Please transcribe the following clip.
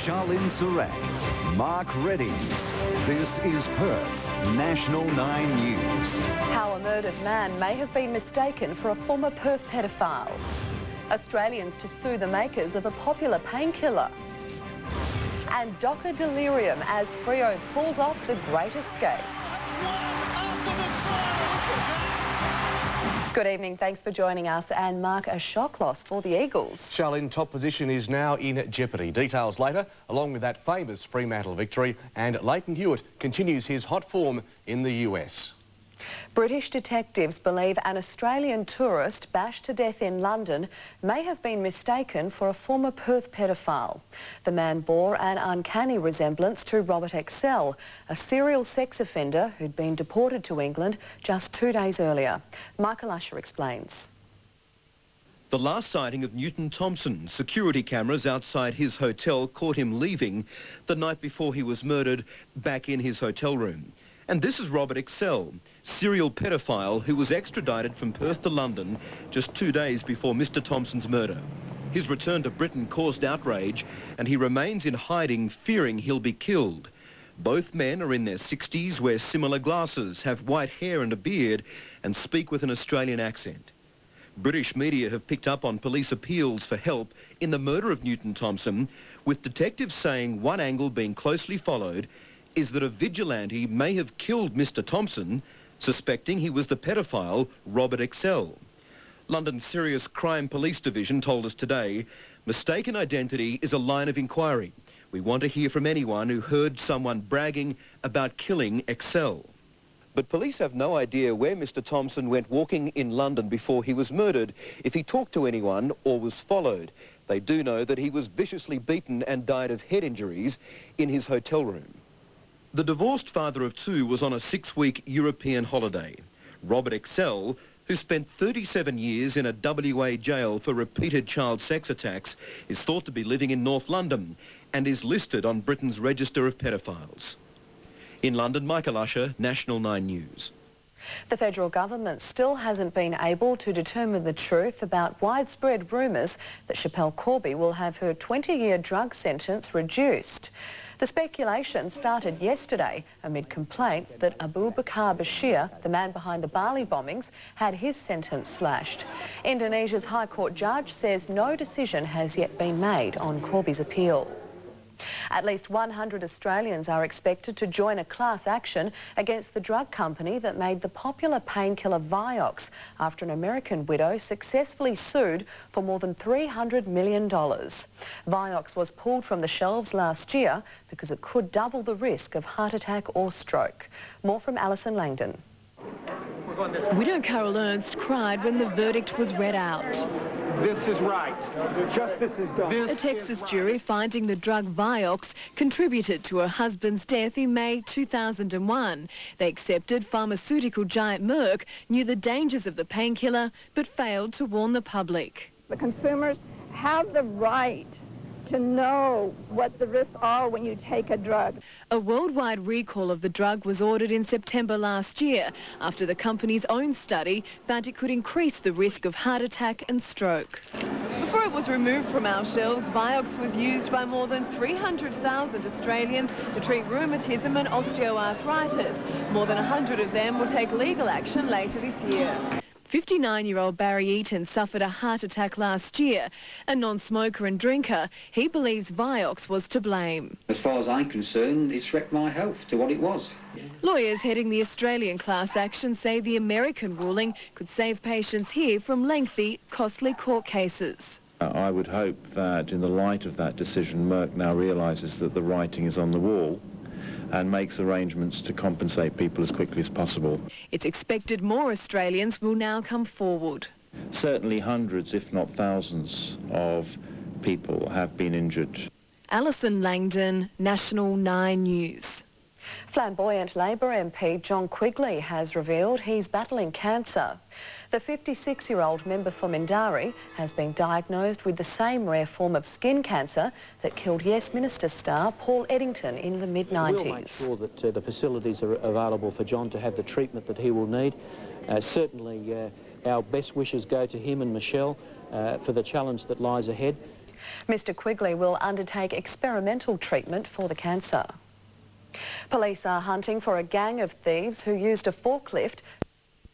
Sharlyn, Sarac, Mark Reddings. This is Perth's National 9 News. How a murdered man may have been mistaken for a former Perth pedophile. Australians to sue the makers of a popular painkiller. And Docker delirium as Freo pulls off the Great Escape. Good evening, thanks for joining us. And Mark, a shock loss for the Eagles. Sharlyn, top position is now in jeopardy. Details later, along with that famous Fremantle victory. And Leighton Hewitt continues his hot form in the US. British detectives believe an Australian tourist bashed to death in London may have been mistaken for a former Perth pedophile. The man bore an uncanny resemblance to Robert Excel, a serial sex offender who'd been deported to England just 2 days earlier. Michael Usher explains. The last sighting of Newton Thompson, security cameras outside his hotel caught him leaving the night before he was murdered back in his hotel room. And this is Robert Excel, serial pedophile who was extradited from Perth to London just 2 days before Mr. Thompson's murder. His return to Britain caused outrage and he remains in hiding, fearing he'll be killed. Both men are in their 60s, wear similar glasses, have white hair and a beard and speak with an Australian accent. British media have picked up on police appeals for help in the murder of Newton Thompson, with detectives saying one angle being closely followed is that a vigilante may have killed Mr. Thompson, suspecting he was the pedophile Robert Excel. London's Serious Crime Police Division told us today, mistaken identity is a line of inquiry. We want to hear from anyone who heard someone bragging about killing Excel. But police have no idea where Mr. Thompson went walking in London before he was murdered, if he talked to anyone or was followed. They do know that he was viciously beaten and died of head injuries in his hotel room. The divorced father of two was on a 6-week European holiday. Robert Excel, who spent 37 years in a WA jail for repeated child sex attacks, is thought to be living in North London and is listed on Britain's register of pedophiles. In London, Michael Usher, National 9 News. The federal government still hasn't been able to determine the truth about widespread rumours that Schapelle Corby will have her 20-year drug sentence reduced. The speculation started yesterday amid complaints that Abu Bakar Bashir, the man behind the Bali bombings, had his sentence slashed. Indonesia's High Court judge says no decision has yet been made on Corby's appeal. At least 100 Australians are expected to join a class action against the drug company that made the popular painkiller Vioxx after an American widow successfully sued for more than $300 million. Vioxx was pulled from the shelves last year because it could double the risk of heart attack or stroke. More from Alison Langdon. Widow Carol Ernst cried when the verdict was read out. This is right. Justice is done. A Texas jury finding the drug Vioxx contributed to her husband's death in May 2001. They accepted pharmaceutical giant Merck knew the dangers of the painkiller but failed to warn the public. The consumers have the right to know what the risks are when you take a drug. A worldwide recall of the drug was ordered in September last year after the company's own study found it could increase the risk of heart attack and stroke. Before it was removed from our shelves, Vioxx was used by more than 300,000 Australians to treat rheumatism and osteoarthritis. More than 100 of them will take legal action later this year. 59-year-old Barry Eaton suffered a heart attack last year. A non-smoker and drinker, he believes Vioxx was to blame. As far as I'm concerned, it's wrecked my health to what it was. Lawyers heading the Australian class action say the American ruling could save patients here from lengthy, costly court cases. I would hope that in the light of that decision, Merck now realises that the writing is on the wall and makes arrangements to compensate people as quickly as possible. It's expected more Australians will now come forward. Certainly hundreds, if not thousands, of people have been injured. Alison Langdon, National 9 News. Flamboyant Labor MP John Quigley has revealed he's battling cancer. The 56-year-old member for Mindarie has been diagnosed with the same rare form of skin cancer that killed Yes Minister star Paul Eddington in the mid-90s. We'll make sure that the facilities are available for John to have the treatment that he will need. Certainly our best wishes go to him and Michelle for the challenge that lies ahead. Mr Quigley will undertake experimental treatment for the cancer. Police are hunting for a gang of thieves who used a forklift